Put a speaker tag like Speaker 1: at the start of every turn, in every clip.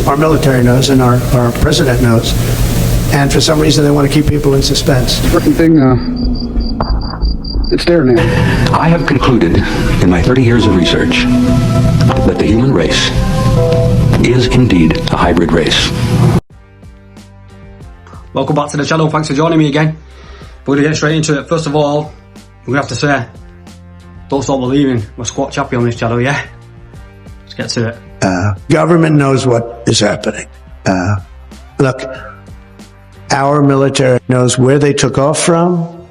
Speaker 1: our military knows and our president knows. And for some reason, they want to keep people in suspense.
Speaker 2: Freaking thing, it's there now.
Speaker 3: I have concluded in my 30 years of research that the human race is indeed a hybrid race.
Speaker 4: Welcome back to the channel, thanks for joining me again. We're going to get straight into it. First of all, we're going to have to say, don't stop believing. We're squat chappy on this channel, yeah? Let's get to it.
Speaker 1: Government knows what is happening. Look, our military knows where they took off from.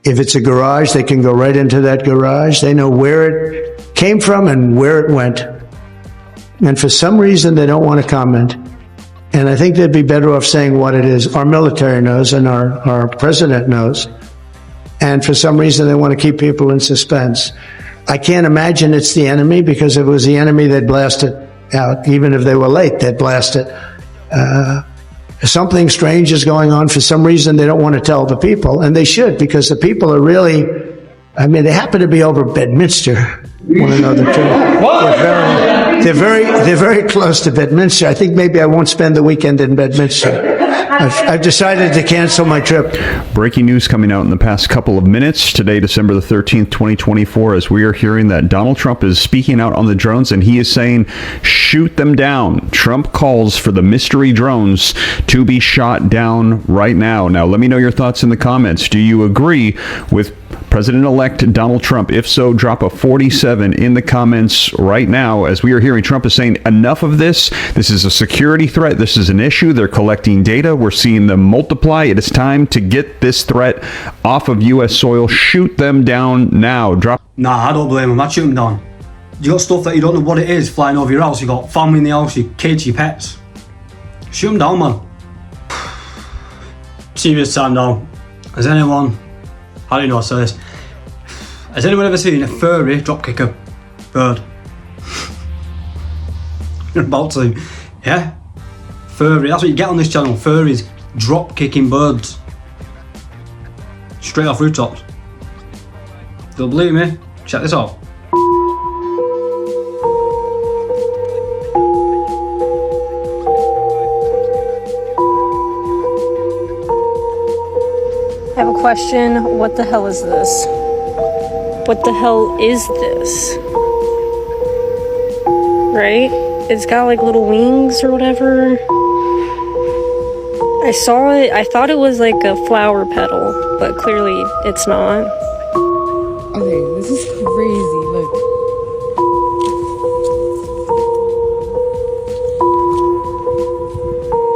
Speaker 1: If it's a garage, they can go right into that garage. They know where it came from and where it went. And for some reason, they don't want to comment. And I think they'd be better off saying what it is. Our military knows and our president knows. And for some reason, they want to keep people in suspense. I can't imagine it's the enemy, because if it was the enemy, they'd blast it out. Even if they were late, they'd blast it. Something strange is going on. For some reason, they don't want to tell the people, and they should, because the people are really, I mean, they happen to be over Bedminster. Want to know the truth? They're very close to Bedminster. I think maybe I won't spend the weekend in Bedminster. I've decided to cancel my trip.
Speaker 5: Breaking news coming out in the past couple of minutes. Today, December the 13th, 2024, as we are hearing that Donald Trump is speaking out on the drones, and he is saying, shoot them down. Trump calls for the mystery drones to be shot down right now. Now, let me know your thoughts in the comments. Do you agree with President-elect Donald Trump? If so, drop a 47 in the comments right now. As we are hearing, Trump is saying, enough of this. This is a security threat. This is an issue. They're collecting data. We're seeing them multiply. It is time to get this threat off of U.S. soil. Shoot them down now.
Speaker 4: Nah, I don't blame them. I'd shoot them down. You got stuff that you don't know what it is flying over your house. You got family in the house, your kids, your pets. Shoot them down, man. Serious time now. Has anyone, how do you know I say this? Has anyone ever seen a furry dropkick a bird? You're about to, yeah? Furry, that's what you get on this channel. Furries drop kicking birds straight off rooftops. Don't believe me? Check this out.
Speaker 6: I have a question. What the hell is this? What the hell is this? Right? It's got like little wings or whatever. I saw it. I thought it was like a flower petal, but clearly it's not.
Speaker 7: Okay, this is crazy. Look.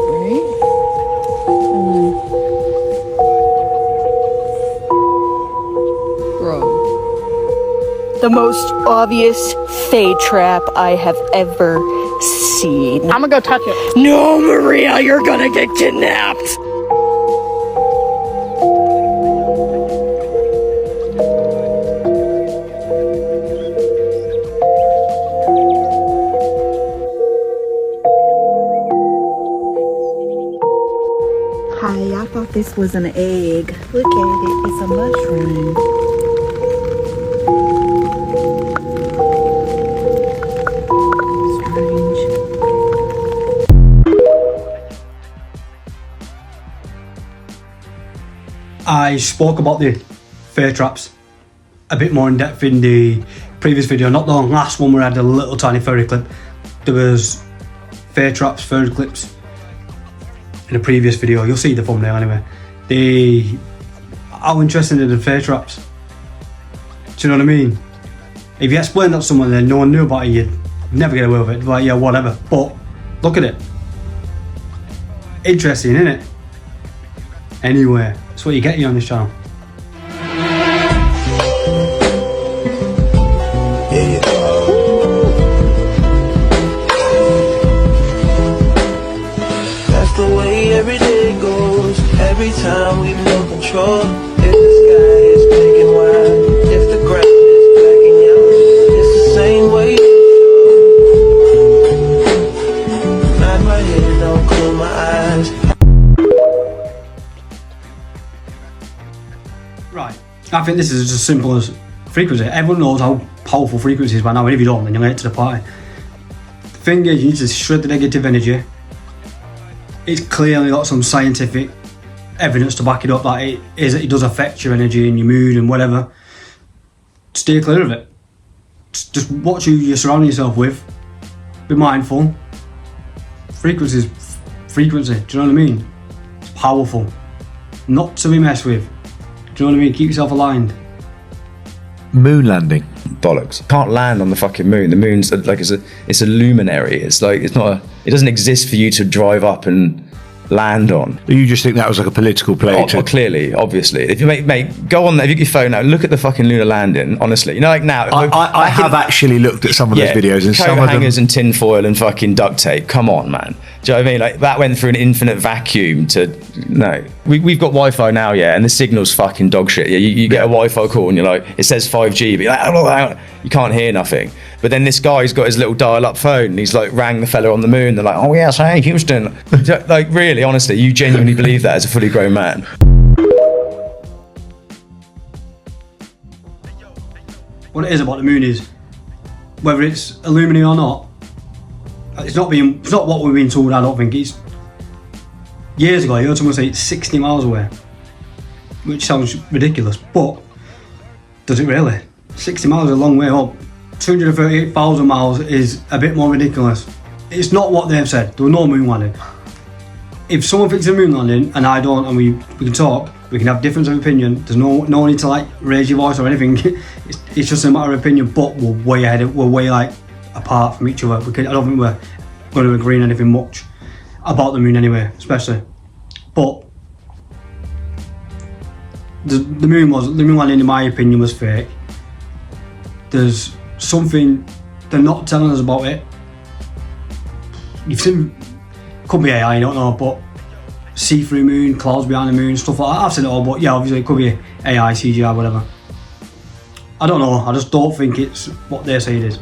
Speaker 7: Right? Bro.
Speaker 8: The most obvious fade trap I have ever seen.
Speaker 7: I'm gonna go touch it.
Speaker 8: No, Maria, you're gonna get kidnapped.
Speaker 9: Hi, I thought this was an egg. Look at it, it's a mushroom.
Speaker 4: I spoke about the fake traps a bit more in depth in the previous video, not the last one where I had a little tiny furry clip. There was fake traps, furry clips in a previous video. You'll see the thumbnail anyway. How interesting are the fake traps? Do you know what I mean? If you explain that to someone and no one knew about it, you'd never get away with it. Like, yeah, whatever. But look at it. Interesting, isn't it? Anyway, that's what you get here on this channel.
Speaker 10: That's the way every day goes. Every time we no control. If the sky is big and wide, if the ground is black and yellow, it's the same way. Nod my head, don't close my eyes.
Speaker 4: Right, I think this is as simple as frequency. Everyone knows how powerful frequency is by now, and if you don't, then you're late to the party. thing is, you need to shred the negative energy. It's clearly got some scientific evidence to back it up that it does affect your energy and your mood and whatever. Stay clear of it. Just watch who you surround yourself with. Be mindful. Frequency is frequency, do you know what I mean? It's powerful. Not to be messed with. Do you know what I mean? Keep yourself aligned.
Speaker 11: Moon landing.
Speaker 12: Bollocks. Can't land on the fucking moon. The moon's like it's a luminary. It's like it doesn't exist for you to drive up and land on.
Speaker 11: You just think that was like a political play?
Speaker 12: Clearly, obviously. If you mate, go on there, if you get your phone out, look at the fucking lunar landing. Honestly, you know, like now.
Speaker 11: I have actually looked at some of those videos, and some of them
Speaker 12: hangers and tinfoil and fucking duct tape. Come on, man. Do you know what I mean? Like that went through an infinite vacuum to no. We've got Wi-Fi now, yeah, and the signal's fucking dog shit. Yeah, you get a Wi-Fi call and you're like, it says 5G, but you're like, you can't hear nothing. But then this guy's got his little dial-up phone and he's like rang the fella on the moon. They're like, oh yes, hey Houston. Like really, honestly, you genuinely believe that as a fully grown man?
Speaker 4: What it is about the moon is, whether it's illuminating or not, it's not what we've been told. I don't think it's. Years ago, I heard someone say it's 60 miles away, which sounds ridiculous, but does it really? 60 miles is a long way up. 238,000 miles is a bit more ridiculous. It's not what they've said. There was no moon landing. If someone thinks a moon landing and I don't, and we can talk, we can have difference of opinion. There's no need to like raise your voice or anything. It's just a matter of opinion. But we're way ahead. We're way like apart from each other. I don't think we're going to agree on anything much about the moon anyway, especially. But the moon landing, in my opinion, was fake. There's something they're not telling us about it. You've seen, could be AI, I don't know, but see-through moon, clouds behind the moon, stuff like that. I've seen it all, but yeah, obviously it could be AI, CGI, whatever. I don't know. I just don't think it's what they say it is.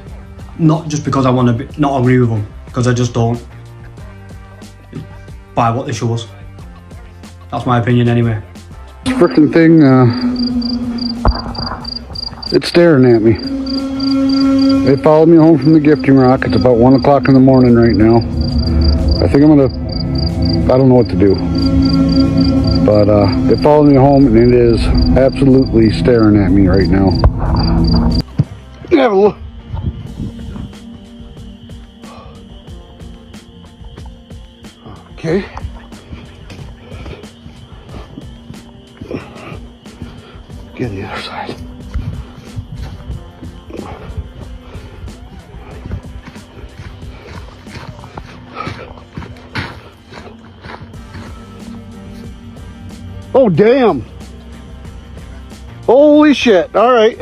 Speaker 4: Not just because I want to not agree with them, because I just don't buy what they show us. That's my opinion anyway.
Speaker 2: This frickin' thing, it's staring at me. They followed me home from the gifting rock. It's about 1 o'clock in the morning right now. I think I don't know what to do. But they followed me home and it is absolutely staring at me right now. Have a look. Okay. Get on the other side. Oh, damn. Holy shit. All right.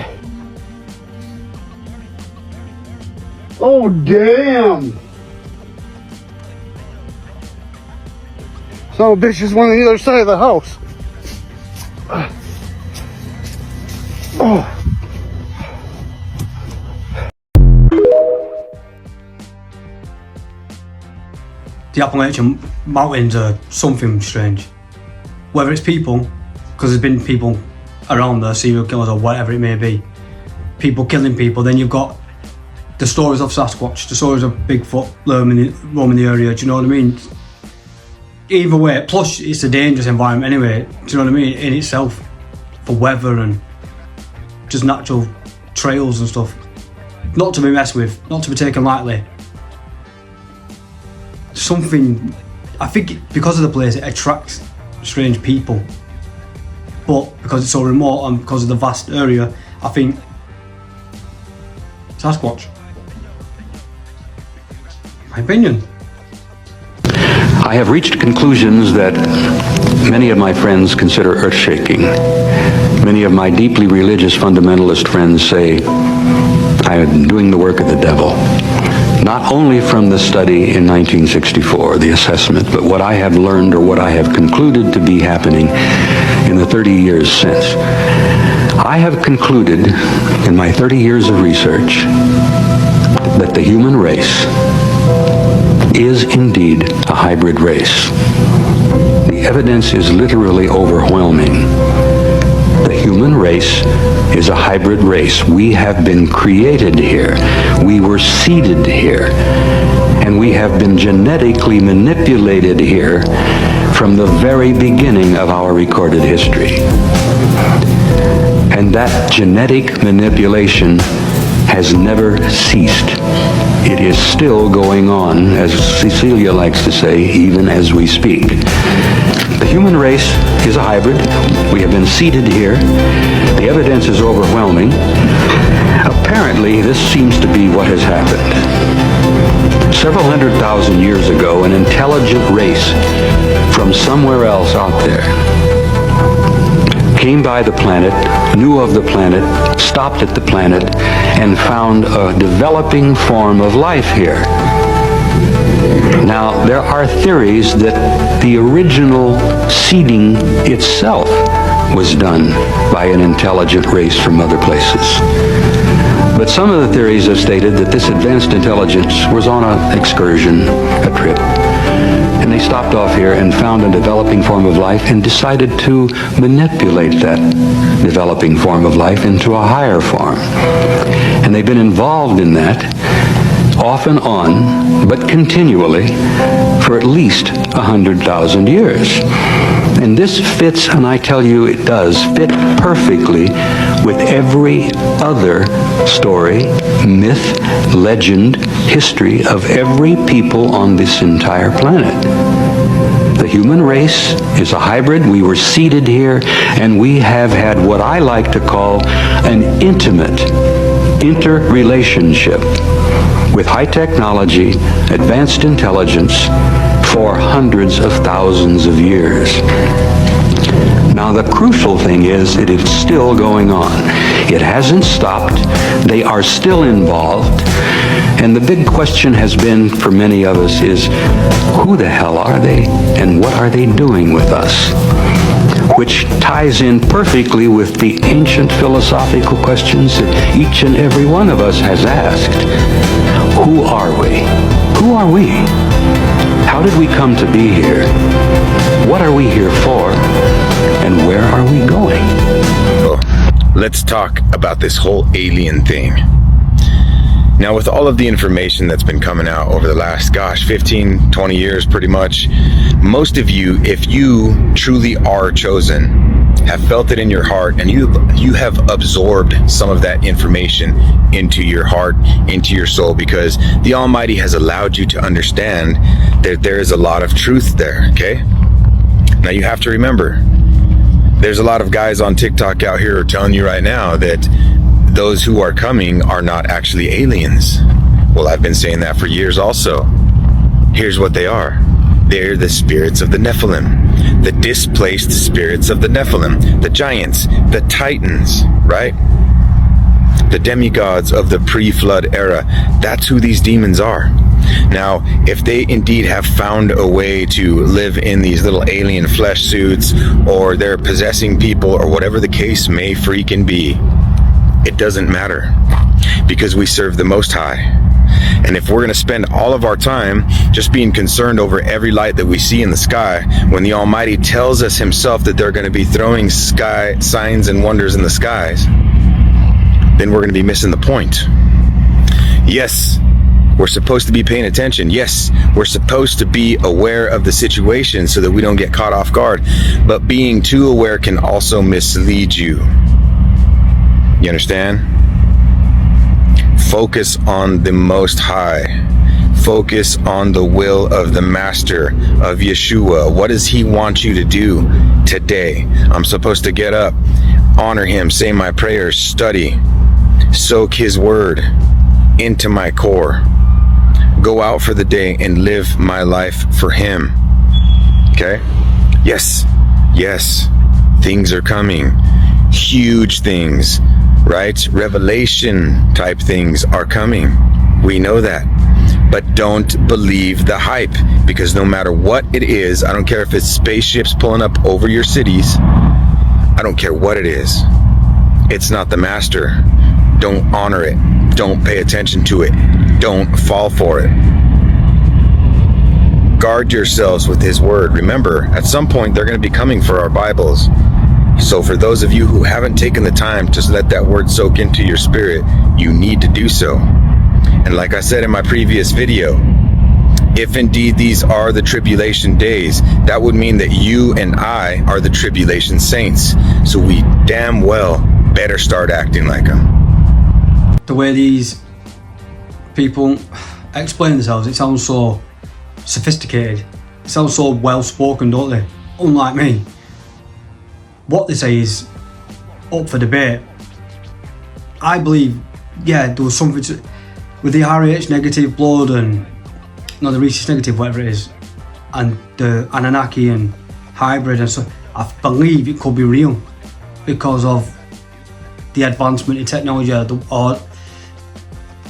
Speaker 2: Oh, damn. Son of a bitch is one on the other side of the house. Oh.
Speaker 4: The Appalachian Mountains are something strange. Whether it's people, because there's been people around there, serial killers or whatever it may be, people killing people, then you've got the stories of Sasquatch, the stories of Bigfoot roaming the area, do you know what I mean? Either way, plus it's a dangerous environment anyway, do you know what I mean, in itself, for weather and just natural trails and stuff. Not to be messed with, not to be taken lightly. Something, I think because of the place, it attracts strange people, but because it's so remote and because of the vast area, I think Sasquatch. My opinion.
Speaker 3: I have reached conclusions that many of my friends consider earth-shaking. Many of my deeply religious fundamentalist friends say I am doing the work of the devil. Not only from the study in 1964, the assessment, but what I have learned or what I have concluded to be happening in the 30 years since. I have concluded in my 30 years of research that the human race is indeed a hybrid race. The evidence is literally overwhelming. The human race is a hybrid race. We have been created here. We were seeded here. And we have been genetically manipulated here from the very beginning of our recorded history. And that genetic manipulation has never ceased. It is still going on, as Cecilia likes to say, even as we speak. The human race is a hybrid. We have been seeded here. The evidence is overwhelming. Apparently, this seems to be what has happened. Several 100,000 years ago, an intelligent race from somewhere else out there came by the planet, knew of the planet, stopped at the planet, and found a developing form of life here. Now, there are theories that the original seeding itself was done by an intelligent race from other places. But some of the theories have stated that this advanced intelligence was on an excursion, a trip, and they stopped off here and found a developing form of life and decided to manipulate that developing form of life into a higher form. And they've been involved in that off and on, but continually, for at least 100,000 years. And this fits, and I tell you it does, fit perfectly with every other story, myth, legend, history of every people on this entire planet. The human race is a hybrid. We were seeded here, and we have had what I like to call an intimate interrelationship with high technology, advanced intelligence, for hundreds of thousands of years. Now, the crucial thing is that it's still going on. It hasn't stopped. They are still involved. And the big question has been for many of us is, who the hell are they and what are they doing with us? Which ties in perfectly with the ancient philosophical questions that each and every one of us has asked. Who are we? Who are we? How did we come to be here? What are we here for? And where are we going?
Speaker 13: Oh, let's talk about this whole alien thing. Now, with all of the information that's been coming out over the last, 15, 20 years pretty much, most of you, if you truly are chosen, have felt it in your heart and you have absorbed some of that information into your heart, into your soul, because the Almighty has allowed you to understand that there is a lot of truth there, okay? Now, you have to remember, there's a lot of guys on TikTok out here telling you right now that those who are coming are not actually aliens. Well, I've been saying that for years also. Here's what they are. They're the spirits of the Nephilim, the displaced spirits of the Nephilim, the giants, the titans, right? The demigods of the pre-flood era. That's who these demons are. Now, if they indeed have found a way to live in these little alien flesh suits, or they're possessing people, or whatever the case may freaking be, it doesn't matter, because we serve the Most High. And if we're going to spend all of our time just being concerned over every light that we see in the sky, when the Almighty tells us himself that they're going to be throwing sky signs and wonders in the skies, then we're going to be missing the point. Yes, we're supposed to be paying attention. Yes, we're supposed to be aware of the situation so that we don't get caught off guard. But being too aware can also mislead you. You understand? Focus on the Most High. Focus on the will of the Master, of Yeshua. What does he want you to do today? I'm supposed to get up, honor him, say my prayers, study, soak his word into my core, go out for the day and live my life for him. Okay? Yes, things are coming. Huge things. Right? Revelation type things are coming. We know that. But don't believe the hype, because no matter what it is, I don't care if it's spaceships pulling up over your cities, I don't care what it is, it's not the Master. Don't honor it. Don't pay attention to it. Don't fall for it. Guard yourselves with his word. Remember, at some point they're going to be coming for our Bibles. So for those of you who haven't taken the time to let that word soak into your spirit, you need to do so. And like I said in my previous video, if indeed these are the tribulation days, that would mean that you and I are the tribulation saints. So we damn well better start acting like them.
Speaker 4: The way these people explain themselves, it sounds so sophisticated. It sounds so well spoken, don't they? Unlike me. What they say is up for debate. I believe, yeah, there was something to, with the RH negative blood and the rhesus negative, whatever it is, and the Anunnaki and hybrid and stuff. I believe it could be real because of the advancement in technology, or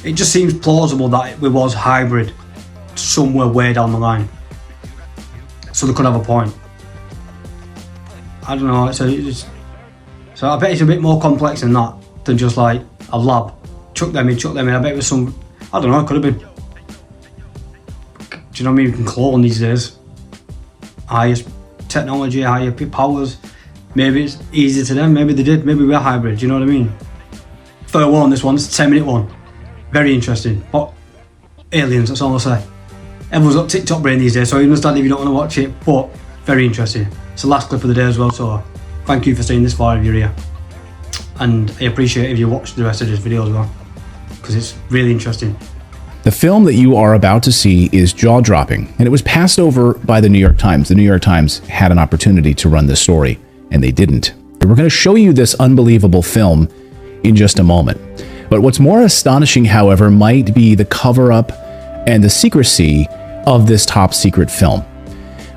Speaker 4: it just seems plausible that it was hybrid somewhere way down the line. So they could have a point. I don't know, so I bet it's a bit more complex than that, than just like a lab. Chuck them in. I bet it was some, I don't know, it could have been, do you know what I mean, you can clone these days. Highest technology, higher powers. Maybe it's easy to them, maybe they did, maybe we're hybrid, do you know what I mean? Fair one, this one, it's a 10-minute one. Very interesting. But aliens, that's all I'll say. Everyone's got TikTok brain these days, so I understand if you don't want to watch it, but very interesting. It's the last clip of the day as well, so thank you for staying this far if you're here. And I appreciate if you watch the rest of this video as well, because it's really interesting.
Speaker 14: The film that you are about to see is jaw-dropping, and it was passed over by the New York Times. The New York Times had an opportunity to run this story, and they didn't. We're going to show you this unbelievable film in just a moment. But what's more astonishing, however, might be the cover-up and the secrecy of this top-secret film.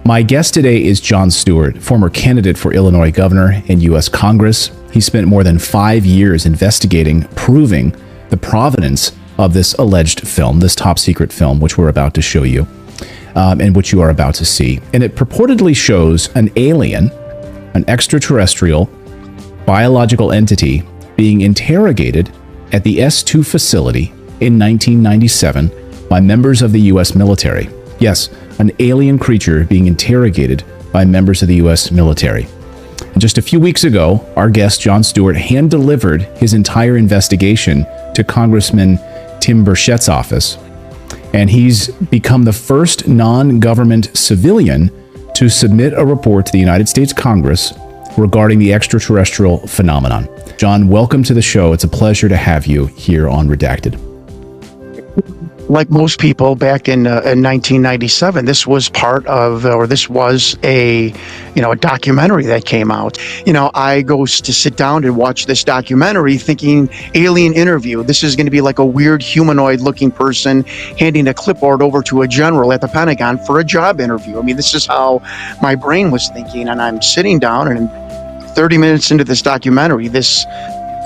Speaker 14: My guest today is Jon Stewart, former candidate for Illinois governor and U.S. Congress. He spent more than 5 years investigating, proving the provenance of this alleged film, this top-secret film, which we're about to show you, and which you are about to see. And it purportedly shows an alien, an extraterrestrial, biological entity being interrogated at the S2 facility in 1997 by members of the U.S. military. Yes, an alien creature being interrogated by members of the U.S. military. And just a few weeks ago, our guest, Jon Stewart, hand-delivered his entire investigation to Congressman Tim Burchett's office. And he's become the first non-government civilian to submit a report to the United States Congress regarding the extraterrestrial phenomenon. Jon, welcome to the show. It's a pleasure to have you here on Redacted.
Speaker 15: Like most people back in 1997, this was part of, or this was a documentary that came out. I go to sit down and watch this documentary thinking alien interview. This is going to be like a weird humanoid looking person handing a clipboard over to a general at the Pentagon for a job interview. I mean, this is how my brain was thinking. And I'm sitting down, and 30 minutes into this documentary, this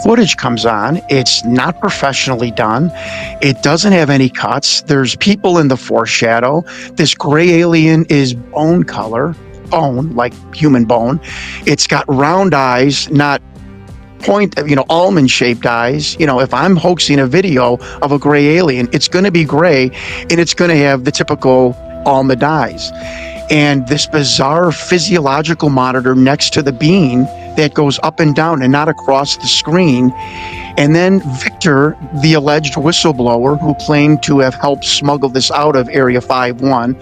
Speaker 15: footage comes on. It's not professionally done. It doesn't have any cuts. There's people in the foreshadow. This gray alien is bone color, bone, like human bone. It's got round eyes, not almond-shaped eyes. If I'm hoaxing a video of a gray alien, it's going to be gray, and it's going to have the typical almond eyes. And this bizarre physiological monitor next to the being that goes up and down and not across the screen. And then Victor, the alleged whistleblower who claimed to have helped smuggle this out of Area 51,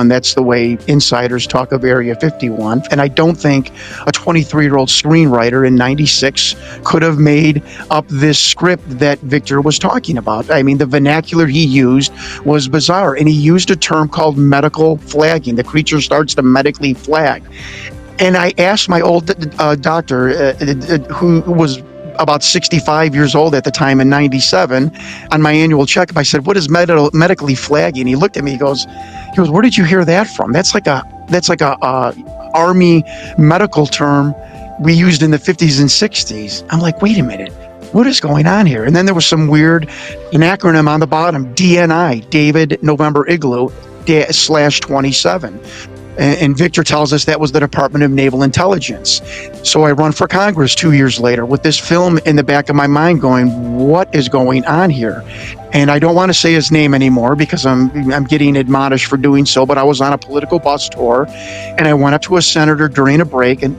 Speaker 15: that's the way insiders talk of Area 51. And I don't think a 23-year-old screenwriter in 96 could have made up this script that Victor was talking about. I mean, the vernacular he used was bizarre, and he used a term called medical flagging. The creature starts to medically flag. And I asked my old doctor, who was about 65 years old at the time in 97, on my annual checkup, I said, what is medically flagging? He looked at me, he goes, where did you hear that from? That's like a Army medical term we used in the 50s and 60s. I'm like, wait a minute, what is going on here? And then there was some weird, an acronym on the bottom, DNI, David November Igloo /27. And Victor tells us that was the Department of Naval Intelligence. So I run for Congress 2 years later with this film in the back of my mind going, what is going on here? And I don't want to say his name anymore because I'm getting admonished for doing so, but I was on a political bus tour and I went up to a senator during a break and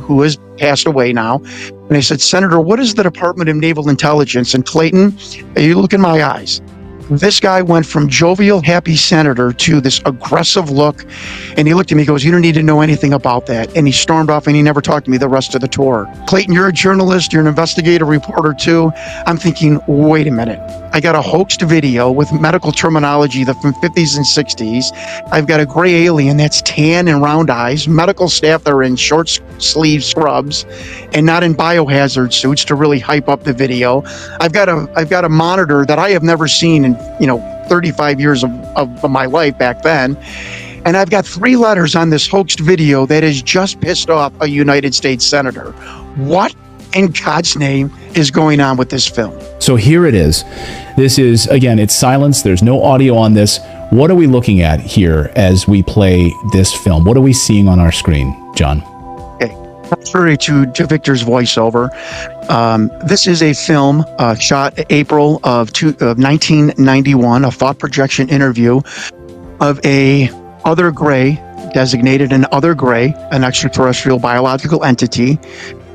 Speaker 15: who has passed away now. And I said, Senator, what is the Department of Naval Intelligence? And Clayton, you look in my eyes. This guy went from jovial, happy senator to this aggressive look. And he looked at me and goes, you don't need to know anything about that. And he stormed off and he never talked to me the rest of the tour. Clayton, you're a journalist. You're an investigative reporter too. I'm thinking, wait a minute. I got a hoaxed video with medical terminology from 50s and 60s. I've got a gray alien that's tan and round eyes, medical staff that are in short sleeve scrubs and not in biohazard suits to really hype up the video. I've got a monitor that I have never seen in 35 years of my life back then. And I've got 3 letters on this hoaxed video that has just pissed off a United States senator. What in God's name is going on with this film?
Speaker 14: So here it is. This is, again, it's silence. There's no audio on this. What are we looking at here as we play this film? What are we seeing on our screen, John?
Speaker 15: Okay. Contrary to Victor's voiceover, this is a film shot April of 1991, a thought projection interview of a other gray, designated an other gray, an extraterrestrial biological entity.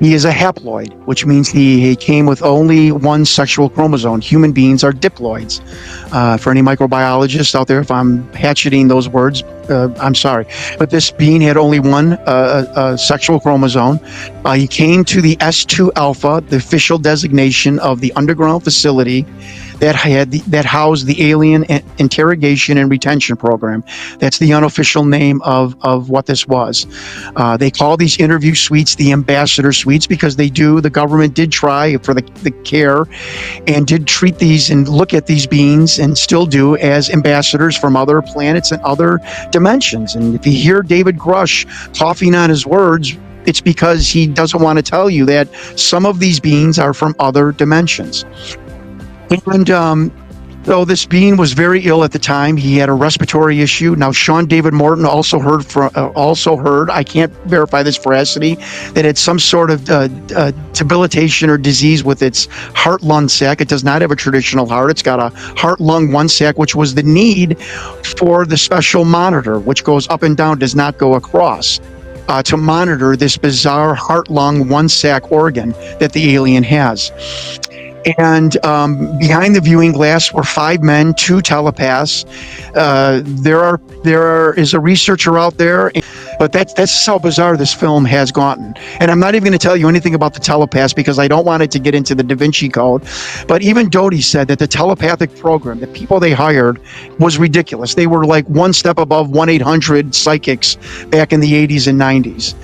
Speaker 15: He is a haploid, which means he came with only one sexual chromosome. Human beings are diploids. For any microbiologists out there, if I'm hatcheting those words, I'm sorry. But this being had only one sexual chromosome. He came to the S2 Alpha, the official designation of the underground facility that housed the Alien Interrogation and Retention Program. That's the unofficial name of what this was. They call these interview suites the ambassador suites because the government did try for the care and did treat these and look at these beings and still do as ambassadors from other planets and other dimensions. And if you hear David Grush coughing on his words, it's because he doesn't want to tell you that some of these beings are from other dimensions. And so this being was very ill at the time. He had a respiratory issue. Now, Sean David Morton also heard, I can't verify this veracity, that it's some sort of debilitation or disease with its heart-lung sac. It does not have a traditional heart. It's got a heart-lung one sac, which was the need for the special monitor, which goes up and down, does not go across, to monitor this bizarre heart-lung one sac organ that the alien has. And behind the viewing glass were 5 men, 2 telepaths. There is a researcher out there, but that's how bizarre this film has gotten. And I'm not even going to tell you anything about the telepaths because I don't want it to get into the Da Vinci Code. But even Doty said that the telepathic program, the people they hired, was ridiculous. They were like one step above 1-800 psychics back in the 80s and 90s.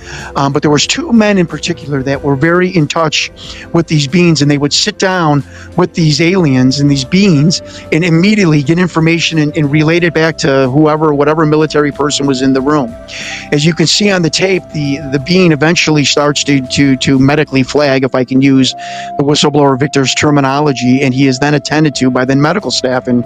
Speaker 15: But there was 2 men in particular that were very in touch with these beings, and they would sit down with these aliens and these beings and immediately get information and relate it back to whatever military person was in the room. As you can see on the tape, the being eventually starts to medically flag, if I can use the whistleblower Victor's terminology, and he is then attended to by the medical staff. And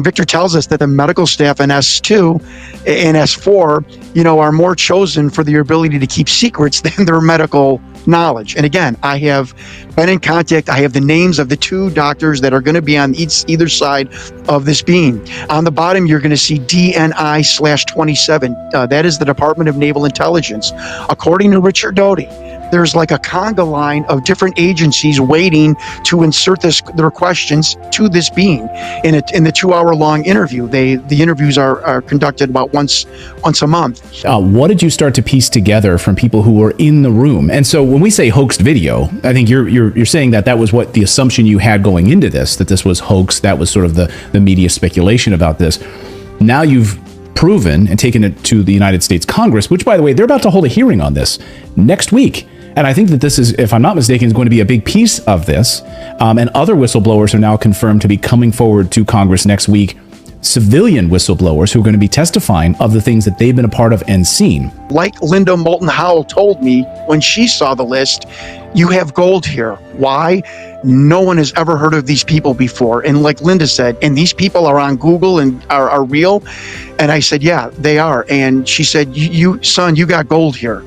Speaker 15: Victor tells us that the medical staff in S2 and S4, are more chosen for their ability to keep secrets than their medical knowledge. And again, I have been in contact. I have the names of the 2 doctors that are going to be on either side of this beam. On the bottom, you're going to see DNI/27. That is the Department of Naval Intelligence. According to Richard Doty, there's like a conga line of different agencies waiting to insert their questions to this being in the 2-hour-long interview. The interviews are conducted about once a month.
Speaker 14: What did you start to piece together from people who were in the room? And so when we say hoaxed video, I think you're saying that was what the assumption you had going into this, that this was hoax. That was sort of the media speculation about this. Now you've proven and taken it to the United States Congress, which, by the way, they're about to hold a hearing on this next week. And I think that this is, if I'm not mistaken, is going to be a big piece of this. And other whistleblowers are now confirmed to be coming forward to Congress next week. Civilian whistleblowers who are going to be testifying of the things that they've been a part of and seen.
Speaker 15: Like Linda Moulton Howell told me when she saw the list, you have gold here. Why? No one has ever heard of these people before. And like Linda said, and these people are on Google and are real. And I said, yeah, they are. And she said, son, you got gold here.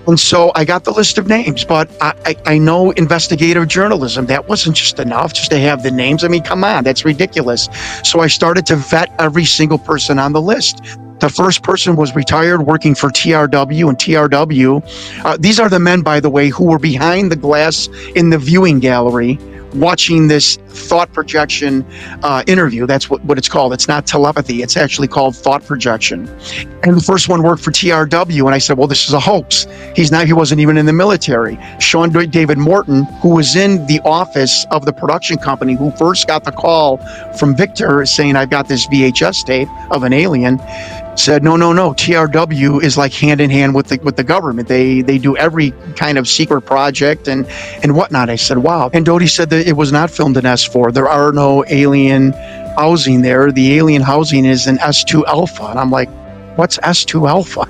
Speaker 15: And so I got the list of names, but I know investigative journalism. That wasn't just enough just to have the names. I mean, come on, that's ridiculous. So I started to vet every single person on the list. The first person was retired, working for TRW, and TRW. These are the men, by the way, who were behind the glass in the viewing gallery watching this thought projection interview. That's what it's called. It's not telepathy. It's actually called thought projection. And the first one worked for TRW. And I said, well, this is a hoax. He wasn't even in the military. Sean David Morton, who was in the office of the production company, who first got the call from Victor saying, I've got this VHS tape of an alien, said, no. TRW is like hand in hand with the government. They do every kind of secret project and whatnot. I said, wow. And Doty said that it was not filmed in S4. There are no alien housing there. The alien housing is in S2 Alpha. And I'm like, what's S2 Alpha?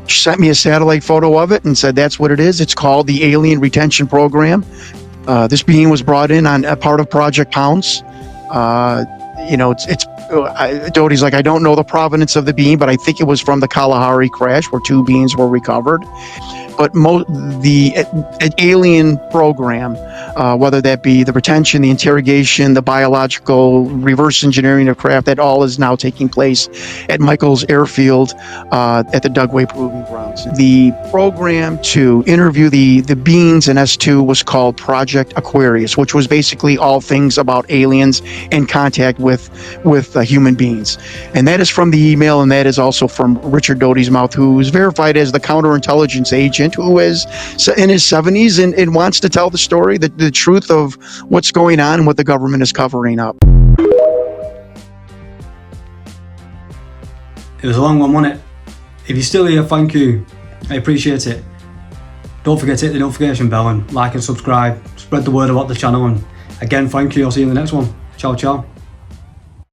Speaker 15: She sent me a satellite photo of it and said, that's what it is. It's called the Alien Retention Program. This being was brought in on a part of Project Pounce. Doty's like, I don't know the provenance of the being, but I think it was from the Kalahari crash where 2 beings were recovered. But the alien program, whether that be the retention, the interrogation, the biological reverse engineering of craft, that all is now taking place at Michael's Airfield at the Dugway Proving Grounds. The program to interview the beings in S2 was called Project Aquarius, which was basically all things about aliens in contact with human beings. And that is from the email, and that is also from Richard Doty's mouth, who is verified as the counterintelligence agent who is in his 70s and wants to tell the story, the truth of what's going on and what the government is covering up.
Speaker 4: It was a long one, wasn't it? If you're still here, thank you. I appreciate it. Don't forget to hit the notification bell and like and subscribe. Spread the word about the channel. And again, thank you. I'll see you in the next one. Ciao, ciao.